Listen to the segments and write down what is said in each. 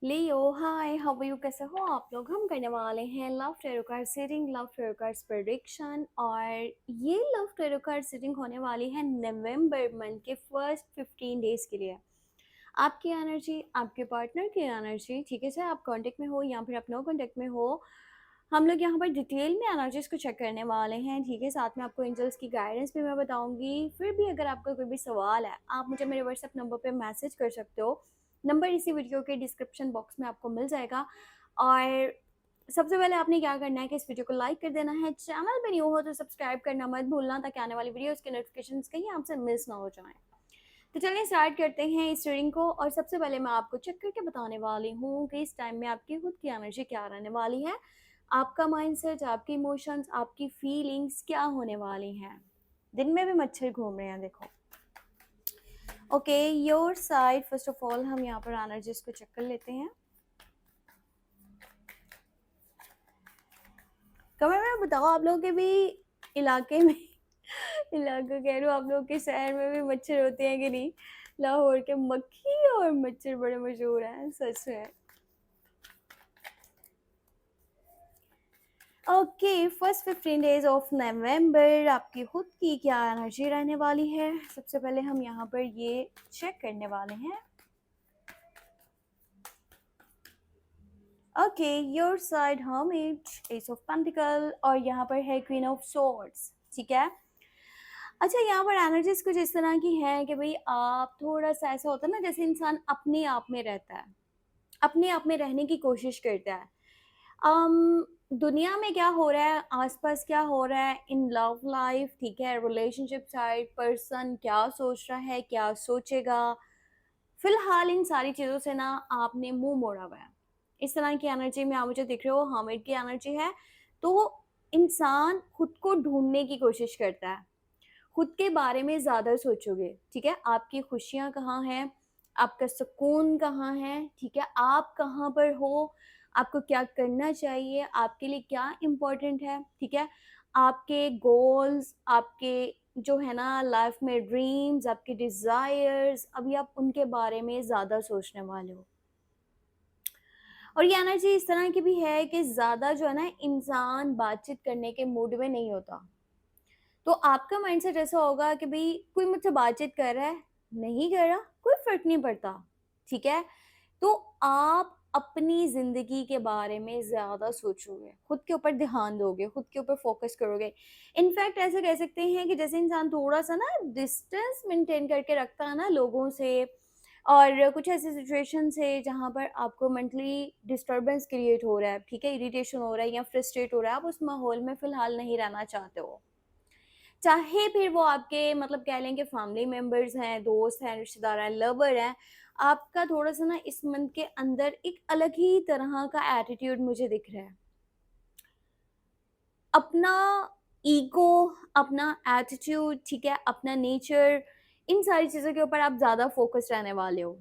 Leo hi, how are you, कैसे हो आप लोग। हम करने वाले हैं love tarot card reading, love tarot card prediction. और ये लव टैरो कार्ड सीडिंग होने वाली है नवंबर मंथ के फर्स्ट 15 डेज के लिए। आपकी एनर्जी, आपके पार्टनर की एनर्जी, ठीक है, चाहे आप कांटेक्ट में हो या फिर आप नो कांटेक्ट में हो, हम लोग यहाँ पर डिटेल में एनर्जीज को चेक करने वाले हैं। ठीक है, साथ में आपको एंजल्स की गाइडेंस भी मैं बताऊंगी। फिर भी अगर आपका कोई भी सवाल है, आप मुझे मेरे व्हाट्सएप नंबर पे मैसेज कर सकते हो। नंबर इसी वीडियो के डिस्क्रिप्शन बॉक्स में आपको मिल जाएगा। और सबसे पहले आपने क्या करना है कि इस वीडियो को लाइक कर देना है, चैनल पे न्यू हो तो सब्सक्राइब करना मत भूलना, ताकि आने वाली वीडियोस के नोटिफिकेशंस कहीं आपसे मिस ना हो जाएं। तो चलिए स्टार्ट करते हैं इस रीडिंग को। और सबसे पहले मैं आपको चेक करके बताने वाली हूँ कि इस टाइम में आपकी खुद की एनर्जी क्या रहने वाली है, आपका माइंडसेट, आपके इमोशंस, आपकी फीलिंग्स क्या होने वाली हैं। दिन में भी मच्छर घूम रहे हैं, देखो। Okay, your side first of all हम यहाँ पर एनर्जीज को चेक कर लेते हैं। कमेंट में बताओ आप लोगों के भी इलाके में इलाका कह रहा हूँ, आप लोगों के शहर में भी मच्छर होते हैं कि नहीं। लाहौर के मक्खी और मच्छर बड़े मशहूर हैं, सच है। Okay, first 15 days of November आपकी खुद की क्या एनर्जी रहने वाली है, सबसे पहले हम यहाँ पर ये चेक करने वाले हैं। Okay, your side hermit, S of pentacle, और यहाँ पर है क्वीन ऑफ सॉर्ड्स। ठीक है, अच्छा, यहाँ पर एनर्जीज कुछ इस तरह की है कि भाई आप थोड़ा सा ऐसा होता है ना, जैसे इंसान अपने आप में रहता है, अपने आप में रहने की कोशिश करता है। दुनिया में क्या हो रहा है, आसपास क्या हो रहा है, इन लव लाइफ, ठीक है, रिलेशनशिप साइड, पर्सन क्या सोच रहा है, क्या सोचेगा, फिलहाल इन सारी चीज़ों से ना आपने मुंह मोड़ा हुआ है। इस तरह की एनर्जी में आप मुझे दिख रहे हो, हर्मिट की एनर्जी है। तो इंसान खुद को ढूंढने की कोशिश करता है, खुद के बारे में ज़्यादा सोचोगे। ठीक है, आपकी खुशियाँ कहाँ हैं, आपका सुकून कहाँ है, ठीक है, आप कहाँ पर हो, आपको क्या करना चाहिए, आपके लिए क्या इम्पोर्टेंट है। ठीक है, आपके गोल्स, आपके जो है ना लाइफ में ड्रीम्स, आपके डिज़ायर्स, अभी आप उनके बारे में ज़्यादा सोचने वाले हो। और ये एनर्जी इस तरह की भी है कि ज़्यादा जो है ना इंसान बातचीत करने के मूड में नहीं होता। तो आपका माइंडसेट ऐसा होगा कि भाई कोई मुझसे बातचीत कर रहा है, नहीं कर रहा, कोई फर्क नहीं पड़ता। ठीक है, तो आप अपनी जिंदगी के बारे में ज्यादा सोचोगे, खुद के ऊपर ध्यान दोगे, खुद के ऊपर फोकस करोगे। इनफैक्ट ऐसे कह सकते हैं कि जैसे इंसान थोड़ा सा ना डिस्टेंस मेंटेन करके रखता है ना लोगों से, और कुछ ऐसी सिचुएशन से जहाँ पर आपको मेंटली डिस्टरबेंस क्रिएट हो रहा है, ठीक है, इरिटेशन हो रहा है या फ्रस्ट्रेट हो रहा है, आप उस माहौल में फिलहाल नहीं रहना चाहते हो। चाहे फिर वो आपके मतलब कह लें कि फैमिली मेंबर्स हैं, दोस्त हैं, रिश्तेदार हैं, लवर हैं, आपका थोड़ा सा ना इस मंथ के अंदर एक अलग ही तरह का एटीट्यूड मुझे दिख रहा है। अपना ईगो, अपना एटीट्यूड, ठीक है, अपना नेचर, इन सारी चीज़ों के ऊपर आप ज़्यादा फोकस रहने वाले हो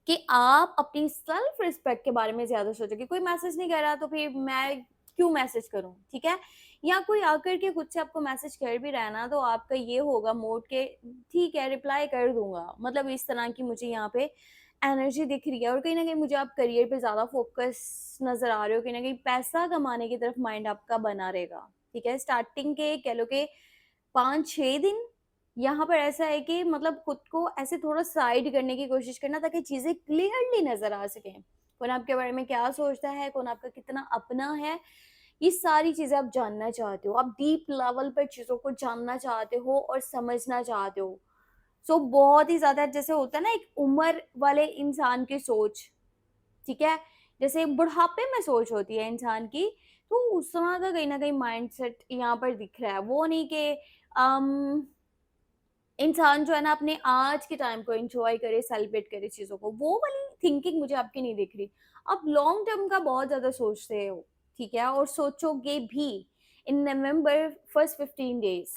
कि आप अपनी सेल्फ रिस्पेक्ट के बारे में ज़्यादा सोचोगे। कोई मैसेज नहीं कर रहा तो फिर मैं क्यों मैसेज करूं, ठीक है, या कोई आकर के खुद से आपको मैसेज कर भी रहा है ना, तो आपका ये होगा मोड के ठीक है रिप्लाई कर दूंगा, मतलब इस तरह की मुझे यहाँ पे एनर्जी दिख रही है। और कहीं ना कहीं मुझे आप करियर पे ज़्यादा फोकस नज़र आ रहे हो, कहीं ना कहीं पैसा कमाने की तरफ माइंड आपका बना रहेगा। ठीक है, स्टार्टिंग के कह लो कि 5-6 दिन यहाँ पर ऐसा है कि मतलब खुद को ऐसे थोड़ा साइड करने की कोशिश करना, ताकि चीज़ें क्लियरली नज़र आ सकें। कौन आपके बारे में क्या सोचता है, कौन आपका कितना अपना है, ये सारी चीज़ें आप जानना चाहते हो। आप डीप लेवल पर चीज़ों को जानना चाहते हो और समझना चाहते हो। सो बहुत ही ज़्यादा जैसे होता है ना एक उम्र वाले इंसान की सोच, ठीक है, जैसे बुढ़ापे में सोच होती है इंसान की, तो उस समय का कहीं न कहीं माइंडसेट यहाँ पर दिख रहा है। वो नहीं कि अम इंसान जो है ना अपने आज के टाइम को एंजॉय करे, सेलिब्रेट करे चीज़ों को, वो वाली थिंकिंग मुझे आपकी नहीं दिख रही। आप लॉन्ग टर्म का बहुत ज़्यादा सोचते हो, ठीक है, और सोचोगे भी इन नवंबर फर्स्ट 15 डेज।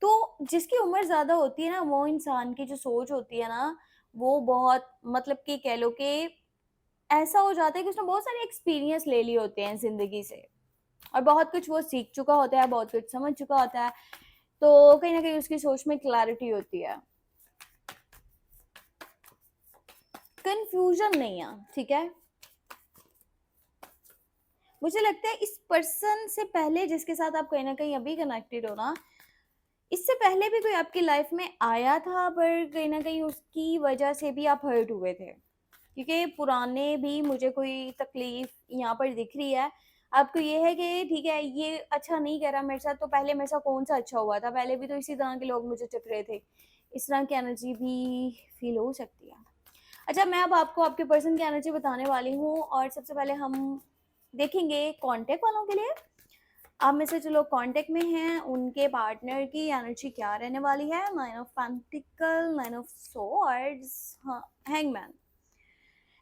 तो जिसकी उम्र ज़्यादा होती है ना, वो इंसान की जो सोच होती है ना, वो बहुत मतलब कि कह लो कि ऐसा हो जाता है कि उसने बहुत सारे एक्सपीरियंस ले लिए होते हैं ज़िंदगी से, और बहुत कुछ वो सीख चुका होता है, बहुत कुछ समझ चुका होता है। तो कहीं न कहीं उसकी सोच में क्लैरिटी होती है। कंफ्यूजन नहीं है, ठीक है। मुझे लगता है इस पर्सन से पहले जिसके साथ आप कहीं ना कहीं अभी कनेक्टेड हो ना, इससे पहले भी कोई आपकी लाइफ में आया था, पर कहीं ना कहीं उसकी वजह से भी आप हर्ट हुए थे, क्योंकि पुराने भी मुझे कोई तकलीफ यहाँ पर दिख रही है। आपको ये है कि ठीक है ये अच्छा नहीं कर रहा मेरे साथ, तो पहले मेरे साथ कौन सा अच्छा हुआ था, पहले भी तो इसी तरह के लोग मुझे चुप रहे थे। इस तरह की एनर्जी भी फील हो सकती है। अच्छा, मैं अब आपको आपके पर्सन की एनर्जी बताने वाली हूँ, और सबसे पहले हम देखेंगे कांटेक्ट वालों के लिए। आप में से जो लोग कांटेक्ट में हैं उनके पार्टनर की एनर्जी क्या रहने वाली है। 9 ऑफ पेंटिकल, 9 ऑफ सॉर्ड्स, हाँ, हैंगमैन।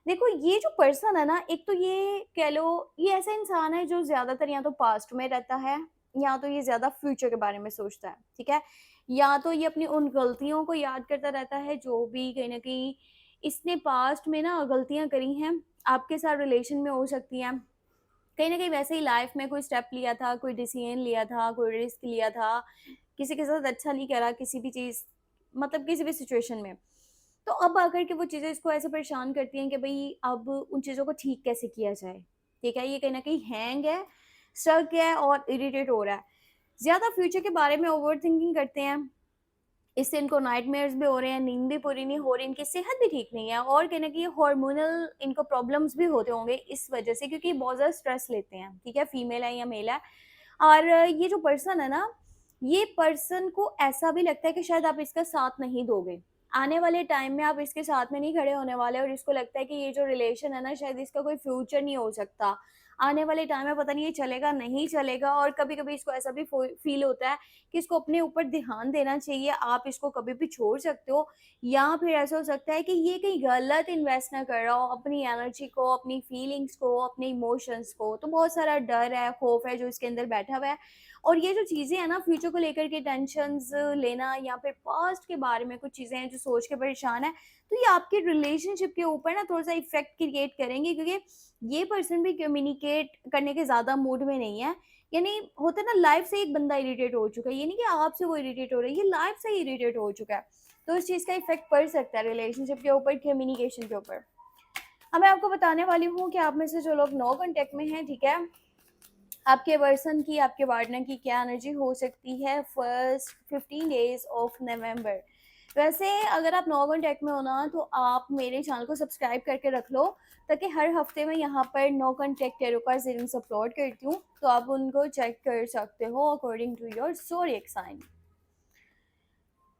देखो ये जो पर्सन है ना, एक तो ये कह लो ये ऐसा इंसान है जो ज्यादातर या तो पास्ट में रहता है, या तो ये ज्यादा फ्यूचर के बारे में सोचता है, ठीक है। या तो ये अपनी उन गलतियों को याद करता रहता है जो भी कहीं ना कहीं इसने पास्ट में ना गलतियां करी हैं, आपके साथ रिलेशन में हो सकती हैं। कहीं ना कहीं वैसे ही लाइफ में कोई स्टेप लिया था, कोई डिसीजन लिया था, कोई रिस्क लिया था, किसी के साथ अच्छा नहीं करा किसी भी चीज़, मतलब किसी भी सिचुएशन में। तो अब आकर के वो चीज़ें इसको ऐसे परेशान करती हैं कि भाई अब उन चीज़ों को ठीक कैसे किया जाए, ठीक है। ये कहीं ना कहीं हैंग है, स्टक है और इरिटेट हो रहा है। ज़्यादा फ्यूचर के बारे में ओवर थिंकिंग करते हैं, इससे इनको नाइटमेयर्स भी हो रहे हैं, नींद भी पूरी नहीं हो रही, इनकी सेहत भी ठीक नहीं है, और कहीं ना कहीं हार्मोनल इनको प्रॉब्लम्स भी होते होंगे इस वजह से, क्योंकि बहुत ज़्यादा स्ट्रेस लेते हैं, ठीक है, फीमेल है या मेल है। और ये जो पर्सन है ना, ये पर्सन को ऐसा भी लगता है कि शायद आप इसका साथ नहीं दोगे, आने वाले टाइम में आप इसके साथ में नहीं खड़े होने वाले, और इसको लगता है कि ये जो रिलेशन है ना, शायद इसका कोई फ्यूचर नहीं हो सकता, आने वाले टाइम में पता नहीं ये चलेगा नहीं चलेगा। और कभी कभी इसको ऐसा भी फील होता है कि इसको अपने ऊपर ध्यान देना चाहिए, आप इसको कभी भी छोड़ सकते हो, या फिर ऐसा हो सकता है कि ये कहीं गलत इन्वेस्ट ना कर रहा हो अपनी एनर्जी को, अपनी फीलिंग्स को, अपने इमोशंस को। तो बहुत सारा डर है, खौफ है जो इसके अंदर बैठा हुआ है। और ये जो चीज़ें हैं ना, फ्यूचर को लेकर के टेंशन्स लेना, या फिर पास्ट के बारे में कुछ चीज़ें हैं जो सोच के परेशान है, तो ये आपके रिलेशनशिप के ऊपर ना थोड़ा सा इफेक्ट क्रिएट करेंगे, क्योंकि ये पर्सन भी कम्युनिकेट करने के ज़्यादा मूड में नहीं है। यानी होता है ना, लाइफ से एक बंदा इरिटेट हो चुका है, ये नहीं कि आपसे वो इरिटेट हो रहा है, ये लाइफ से इरिटेट हो चुका है। तो इस चीज़ का इफेक्ट पड़ सकता है रिलेशनशिप के ऊपर, कम्युनिकेशन के ऊपर। अब मैं आपको बताने वाली हूँ कि आप में से जो लोग नो कांटेक्ट में हैं, ठीक है, आपके पर्सन की, आपके पार्टनर की क्या एनर्जी हो सकती है फर्स्ट 15 डेज ऑफ नवंबर। वैसे अगर आप नो कांटेक्ट में हो ना, तो आप मेरे चैनल को सब्सक्राइब करके रख लो, ताकि हर हफ्ते में यहाँ पर no contact tarot cards readings upload करती हूँ, तो आप उनको चेक कर सकते हो according to your zodiac sign.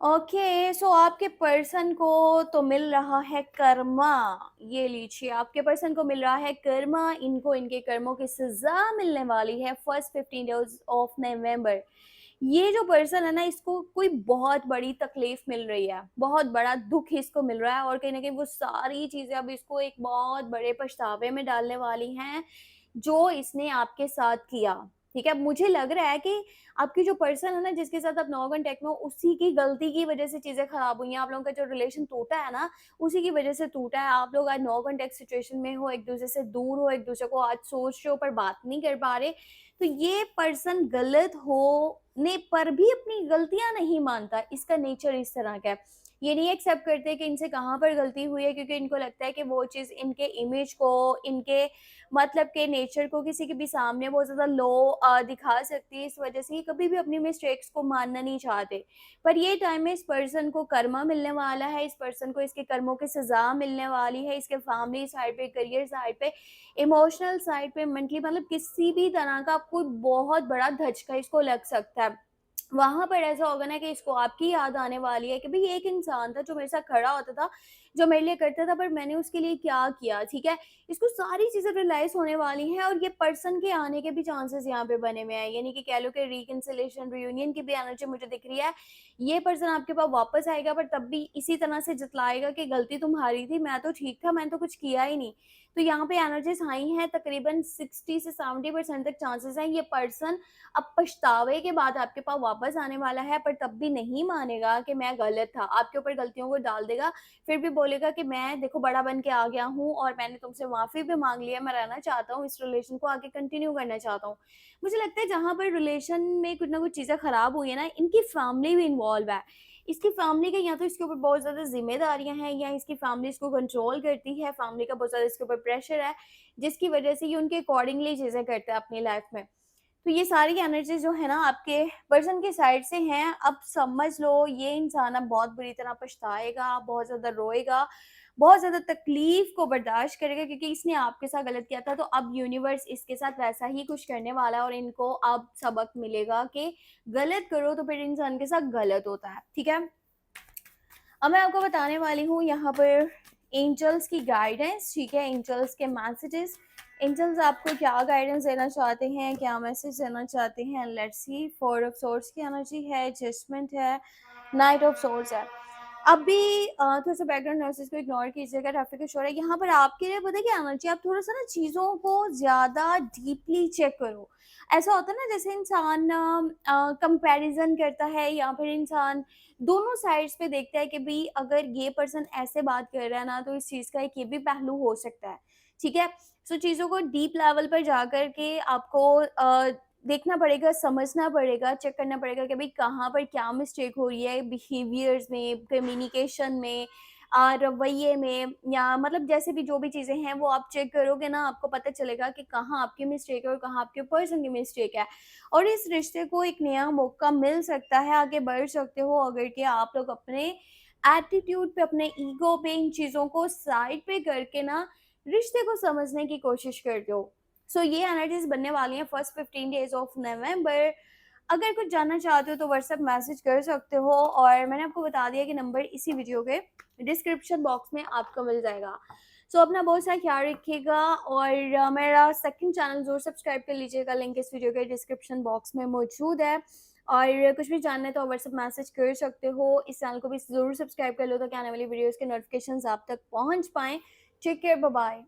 Okay, so आपके पर्सन को तो मिल रहा है कर्मा। ये लीजिए, आपके पर्सन को मिल रहा है कर्मा, इनको इनके कर्मों की सजा मिलने वाली है फर्स्ट 15 डेज ऑफ नवंबर। ये जो पर्सन है ना, इसको कोई बहुत बड़ी तकलीफ मिल रही है, बहुत बड़ा दुख इसको मिल रहा है, और कहीं ना कहीं वो सारी चीजें अब इसको एक बहुत बड़े पछतावे में डालने वाली हैं जो इसने आपके साथ किया, ठीक है। मुझे लग रहा है कि आपकी जो पर्सन है ना, जिसके साथ आप नो कांटेक्ट में हो, उसी की गलती की वजह से चीजें खराब हुई हैं। आप लोगों का जो रिलेशन टूटा है ना, उसी की वजह से टूटा है। आप लोग आज नो कांटेक्ट सिचुएशन में हो, एक दूसरे से दूर हो, एक दूसरे को आज सोच रहे हो पर बात नहीं कर पा रहे। तो ये पर्सन गलत होने पर भी अपनी गलतियां नहीं मानता, इसका नेचर इस तरह का है। ये नहीं एक्सेप्ट करते कि इनसे कहाँ पर गलती हुई है, क्योंकि इनको लगता है कि वो चीज़ इनके इमेज को, इनके मतलब के नेचर को किसी के भी सामने बहुत ज़्यादा लो दिखा सकती है। इस वजह से ये कभी भी अपनी मिस्टेक्स को मानना नहीं चाहते। पर ये टाइम में इस पर्सन को कर्मा मिलने वाला है, इस पर्सन को इसके कर्मों की सज़ा मिलने वाली है, इसके फैमिली साइड पे, करियर साइड पे, इमोशनल साइड पे, मेंटली, मतलब किसी भी तरह का कोई बहुत बड़ा धचका इसको लग सकता है। वहाँ पर ऐसा होगा ना कि इसको आपकी याद आने वाली है कि भई ये एक इंसान था जो मेरे साथ खड़ा होता था, जो मेरे लिए करता था, पर मैंने उसके लिए क्या किया, ठीक है? इसको सारी चीज़ें रियलाइज़ होने वाली हैं, और ये पर्सन के आने के भी चांसेस यहाँ पे बने हुए हैं। यानी कि कह लो कि रिकंसिलिएशन, रियूनियन की भी एनर्जी मुझे दिख रही है। ये पर्सन आपके पास वापस आएगा, पर तब भी इसी तरह से जतलाएगा कि गलती तुम्हारी थी, मैं तो ठीक था, मैंने तो कुछ किया ही नहीं। तो यहाँ पे एनर्जीज़ हाई हैं, तकरीबन 60 से 70% तक चांसेस हैं ये पर्सन अब पछतावे के बाद आपके पास वापस आने वाला है, पर तब भी नहीं मानेगा कि मैं गलत था, आपके ऊपर गलतियों को डाल देगा। फिर भी बोलेगा कि मैं देखो बड़ा बन के आ गया हूँ, और मैंने तुमसे माफ़ी भी माँग लिया, मैं रहना चाहता हूँ, इस रिलेशन को आगे कंटिन्यू करना चाहता हूँ। मुझे लगता है जहाँ पर रिलेशन में कुछ ना कुछ चीज़ें खराब हुई है ना, इनकी फैमिली भी इन्वॉल्व है। इसकी फैमिली का या तो इसके ऊपर बहुत ज़्यादा ज़िम्मेदारियाँ हैं या इसकी फैमिली इसको कंट्रोल करती है, फैमिली का बहुत ज़्यादा इसके ऊपर प्रेशर है, जिसकी वजह से ये उनके अकॉर्डिंगली चीज़ें करता है अपनी लाइफ में। तो ये सारी एनर्जी जो है ना आपके पर्सन की साइड से हैं। अब समझ लो ये इंसान अब बहुत बुरी तरह पछताएगा, बहुत ज़्यादा रोएगा, बहुत ज़्यादा तकलीफ़ को बर्दाश्त करेगा क्योंकि इसने आपके साथ गलत किया था। तो अब यूनिवर्स इसके साथ वैसा ही कुछ करने वाला है और इनको अब सबक मिलेगा कि गलत करो तो फिर इंसान के साथ गलत होता है, ठीक है? अब मैं आपको बताने वाली हूँ यहाँ पर एंजल्स की गाइडेंस, ठीक है? एंजल्स के मैसेजेस, एंजल्स आपको क्या गाइडेंस देना चाहते हैं, क्या मैसेज देना चाहते हैं, let's see. Four of swords की एनर्जी है, जजमेंट है, नाइट ऑफ सोर्ड्स है। अभी थोड़ा सा बैकग्राउंड नॉइसेस को इग्नोर कीजिएगा, ट्रैफिक का शोर है। यहाँ पर आपके लिए पता है क्या एनर्जी, आप थोड़ा सा ना चीज़ों को ज़्यादा डीपली चेक करो। ऐसा होता है ना जैसे इंसान कंपैरिजन करता है या फिर इंसान दोनों साइड्स पे देखता है कि भाई अगर ये पर्सन ऐसे बात कर रहा है ना तो इस चीज़ का एक ये भी पहलू हो सकता है, ठीक है? सो चीज़ों को डीप लेवल पर जाकर के आपको देखना पड़ेगा, समझना पड़ेगा, चेक करना पड़ेगा कि भाई कहाँ पर क्या मिस्टेक हो रही है बिहेवियर्स में, कम्युनिकेशन में, रवैये में, या मतलब जैसे भी जो भी चीज़ें हैं वो आप चेक करोगे ना आपको पता चलेगा कि कहाँ आपकी मिस्टेक है और कहाँ आपके पर्सन की मिस्टेक है। और इस रिश्ते को एक नया मौका मिल सकता है, आगे बढ़ सकते हो अगर कि आप लोग अपने एटीट्यूड पे, अपने ईगो पे इन चीज़ों को साइड पे करके ना रिश्ते को समझने की कोशिश करते हो। सो ये एनर्जीज बनने वाली हैं फर्स्ट 15 डेज ऑफ नवंबर। अगर कुछ जानना चाहते हो तो व्हाट्सएप मैसेज कर सकते हो और मैंने आपको बता दिया कि नंबर इसी वीडियो के डिस्क्रिप्शन बॉक्स में आपको मिल जाएगा। सो अपना बहुत सारा ख्याल रखिएगा और मेरा सेकंड चैनल ज़रूर सब्सक्राइब कर लीजिएगा, लिंक इस वीडियो के डिस्क्रिप्शन बॉक्स में मौजूद है। और कुछ भी जानना है तो व्हाट्सएप मैसेज कर सकते हो। इस चैनल को भी ज़रूर सब्सक्राइब कर लो ताकि आने वाली वीडियोज़ के नोटिफिकेशन आप तक पहुँच पाएँ। Take care, bye bye.